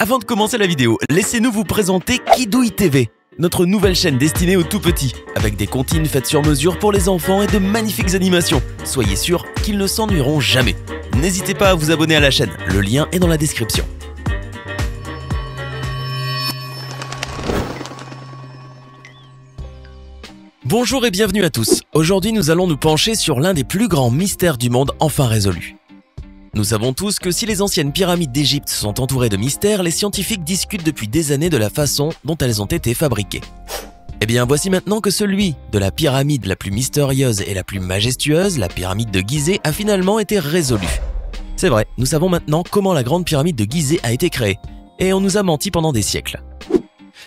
Avant de commencer la vidéo, laissez-nous vous présenter Kidouille TV, notre nouvelle chaîne destinée aux tout-petits, avec des comptines faites sur mesure pour les enfants et de magnifiques animations. Soyez sûrs qu'ils ne s'ennuieront jamais. N'hésitez pas à vous abonner à la chaîne, le lien est dans la description. Bonjour et bienvenue à tous. Aujourd'hui, nous allons nous pencher sur l'un des plus grands mystères du monde enfin résolu. Nous savons tous que si les anciennes pyramides d'Égypte sont entourées de mystères, les scientifiques discutent depuis des années de la façon dont elles ont été fabriquées. Eh bien, voici maintenant que celui de la pyramide la plus mystérieuse et la plus majestueuse, la pyramide de Gizeh, a finalement été résolu. C'est vrai, nous savons maintenant comment la grande pyramide de Gizeh a été créée, et on nous a menti pendant des siècles.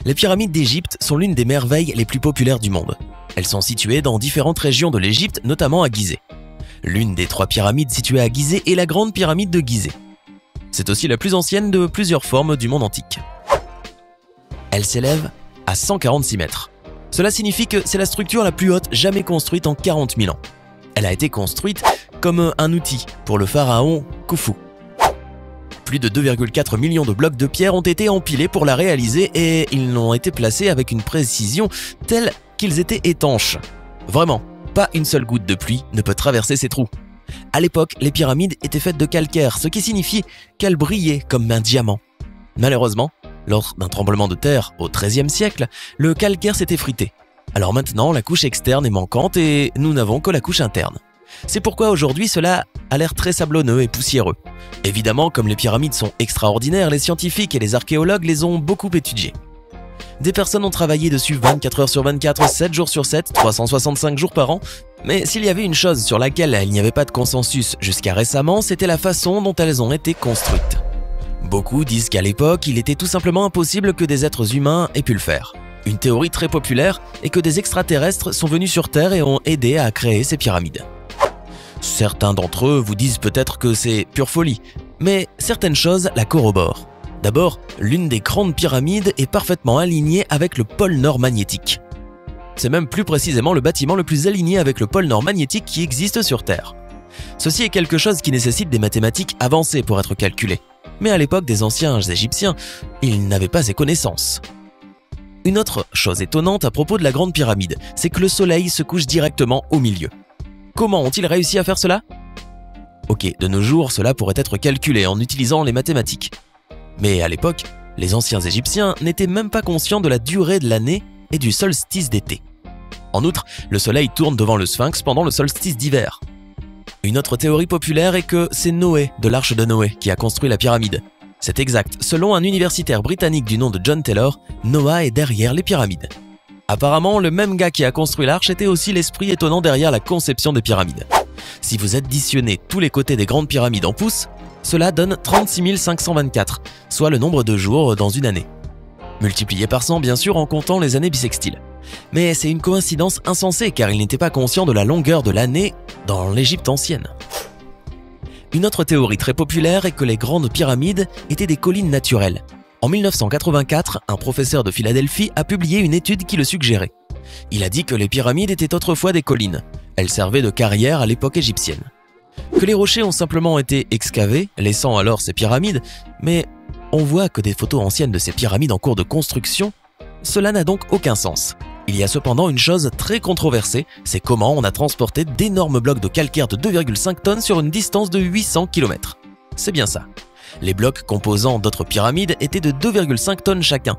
Les pyramides d'Égypte sont l'une des merveilles les plus populaires du monde. Elles sont situées dans différentes régions de l'Égypte, notamment à Gizeh. L'une des 3 pyramides situées à Gizeh est la grande pyramide de Gizeh. C'est aussi la plus ancienne de plusieurs formes du monde antique. Elle s'élève à 146 mètres. Cela signifie que c'est la structure la plus haute jamais construite en 40 000 ans. Elle a été construite comme un outil pour le pharaon Khufu. Plus de 2,4 millions de blocs de pierre ont été empilés pour la réaliser et ils ont été placés avec une précision telle qu'ils étaient étanches. Vraiment, pas une seule goutte de pluie ne peut traverser ces trous. À l'époque, les pyramides étaient faites de calcaire, ce qui signifie qu'elles brillaient comme un diamant. Malheureusement, lors d'un tremblement de terre au XIIIe siècle, le calcaire s'est effrité. Alors maintenant, la couche externe est manquante et nous n'avons que la couche interne. C'est pourquoi aujourd'hui cela a l'air très sablonneux et poussiéreux. Évidemment, comme les pyramides sont extraordinaires, les scientifiques et les archéologues les ont beaucoup étudiées. Des personnes ont travaillé dessus 24 heures sur 24, 7 jours sur 7, 365 jours par an. Mais s'il y avait une chose sur laquelle il n'y avait pas de consensus jusqu'à récemment, c'était la façon dont elles ont été construites. Beaucoup disent qu'à l'époque, il était tout simplement impossible que des êtres humains aient pu le faire. Une théorie très populaire est que des extraterrestres sont venus sur Terre et ont aidé à créer ces pyramides. Certains d'entre eux vous disent peut-être que c'est pure folie, mais certaines choses la corroborent. D'abord, l'une des grandes pyramides est parfaitement alignée avec le pôle nord magnétique. C'est même plus précisément le bâtiment le plus aligné avec le pôle nord magnétique qui existe sur Terre. Ceci est quelque chose qui nécessite des mathématiques avancées pour être calculé. Mais à l'époque des anciens Égyptiens, ils n'avaient pas ces connaissances. Une autre chose étonnante à propos de la grande pyramide, c'est que le soleil se couche directement au milieu. Comment ont-ils réussi à faire cela? Ok, de nos jours, cela pourrait être calculé en utilisant les mathématiques. Mais à l'époque, les anciens Égyptiens n'étaient même pas conscients de la durée de l'année et du solstice d'été. En outre, le soleil tourne devant le Sphinx pendant le solstice d'hiver. Une autre théorie populaire est que c'est Noé, de l'arche de Noé, qui a construit la pyramide. C'est exact, selon un universitaire britannique du nom de John Taylor, Noah est derrière les pyramides. Apparemment, le même gars qui a construit l'arche était aussi l'esprit étonnant derrière la conception des pyramides. Si vous additionnez tous les côtés des grandes pyramides en pouces, cela donne 36 524, soit le nombre de jours dans une année. Multiplié par 100 bien sûr en comptant les années bissextiles. Mais c'est une coïncidence insensée car il n'était pas conscient de la longueur de l'année dans l'Égypte ancienne. Une autre théorie très populaire est que les grandes pyramides étaient des collines naturelles. En 1984, un professeur de Philadelphie a publié une étude qui le suggérait. Il a dit que les pyramides étaient autrefois des collines. Elles servaient de carrière à l'époque égyptienne. Que les rochers ont simplement été excavés, laissant alors ces pyramides, mais on voit que des photos anciennes de ces pyramides en cours de construction, cela n'a donc aucun sens. Il y a cependant une chose très controversée, c'est comment on a transporté d'énormes blocs de calcaire de 2,5 tonnes sur une distance de 800 km. C'est bien ça. Les blocs composant d'autres pyramides étaient de 2,5 tonnes chacun.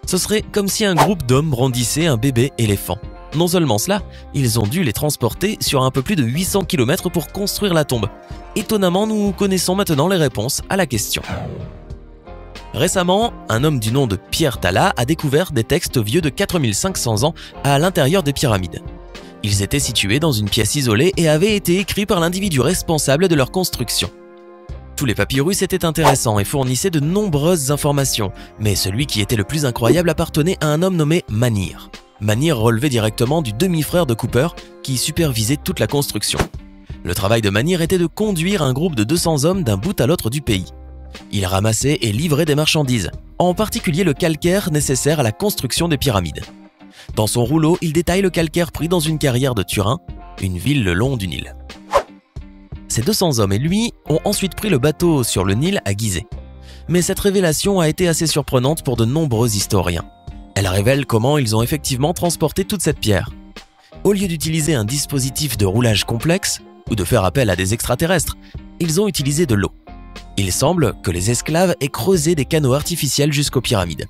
Ce serait comme si un groupe d'hommes brandissait un bébé éléphant. Non seulement cela, ils ont dû les transporter sur un peu plus de 800 km pour construire la tombe. Étonnamment, nous connaissons maintenant les réponses à la question. Récemment, un homme du nom de Pierre Tala a découvert des textes vieux de 4500 ans à l'intérieur des pyramides. Ils étaient situés dans une pièce isolée et avaient été écrits par l'individu responsable de leur construction. Tous les papyrus étaient intéressants et fournissaient de nombreuses informations, mais celui qui était le plus incroyable appartenait à un homme nommé Manir. Manir relevait directement du demi-frère de Cooper qui supervisait toute la construction. Le travail de Manir était de conduire un groupe de 200 hommes d'un bout à l'autre du pays. Il ramassait et livrait des marchandises, en particulier le calcaire nécessaire à la construction des pyramides. Dans son rouleau, il détaille le calcaire pris dans une carrière de Turin, une ville le long du Nil. Ces 200 hommes et lui ont ensuite pris le bateau sur le Nil à Gizeh. Mais cette révélation a été assez surprenante pour de nombreux historiens. Elle révèle comment ils ont effectivement transporté toute cette pierre. Au lieu d'utiliser un dispositif de roulage complexe ou de faire appel à des extraterrestres, ils ont utilisé de l'eau. Il semble que les esclaves aient creusé des canaux artificiels jusqu'aux pyramides.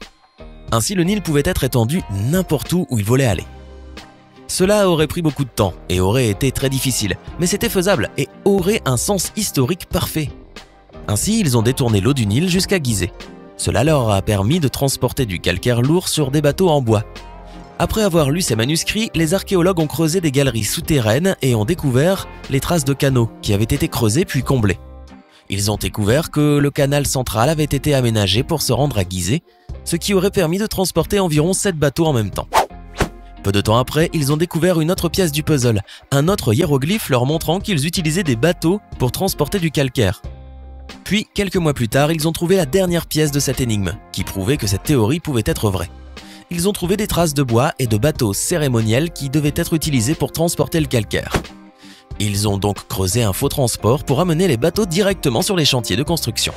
Ainsi, le Nil pouvait être étendu n'importe où il voulait aller. Cela aurait pris beaucoup de temps et aurait été très difficile, mais c'était faisable et aurait un sens historique parfait. Ainsi, ils ont détourné l'eau du Nil jusqu'à Gizeh. Cela leur a permis de transporter du calcaire lourd sur des bateaux en bois. Après avoir lu ces manuscrits, les archéologues ont creusé des galeries souterraines et ont découvert les traces de canaux qui avaient été creusés puis comblés. Ils ont découvert que le canal central avait été aménagé pour se rendre à Gizeh, ce qui aurait permis de transporter environ 7 bateaux en même temps. Peu de temps après, ils ont découvert une autre pièce du puzzle, un autre hiéroglyphe leur montrant qu'ils utilisaient des bateaux pour transporter du calcaire. Puis, quelques mois plus tard, ils ont trouvé la dernière pièce de cette énigme, qui prouvait que cette théorie pouvait être vraie. Ils ont trouvé des traces de bois et de bateaux cérémoniels qui devaient être utilisés pour transporter le calcaire. Ils ont donc creusé un faux transport pour amener les bateaux directement sur les chantiers de construction.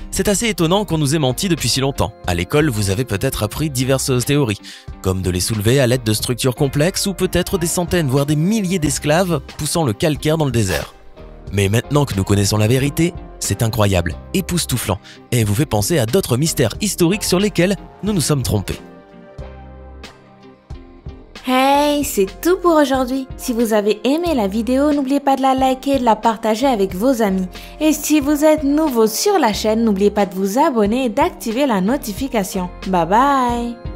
C'est assez étonnant qu'on nous ait menti depuis si longtemps. À l'école, vous avez peut-être appris diverses théories, comme de les soulever à l'aide de structures complexes ou peut-être des centaines, voire des milliers d'esclaves poussant le calcaire dans le désert. Mais maintenant que nous connaissons la vérité, c'est incroyable, époustouflant, et vous fait penser à d'autres mystères historiques sur lesquels nous nous sommes trompés. Hey, c'est tout pour aujourd'hui. Si vous avez aimé la vidéo, n'oubliez pas de la liker et de la partager avec vos amis. Et si vous êtes nouveau sur la chaîne, n'oubliez pas de vous abonner et d'activer la notification. Bye bye!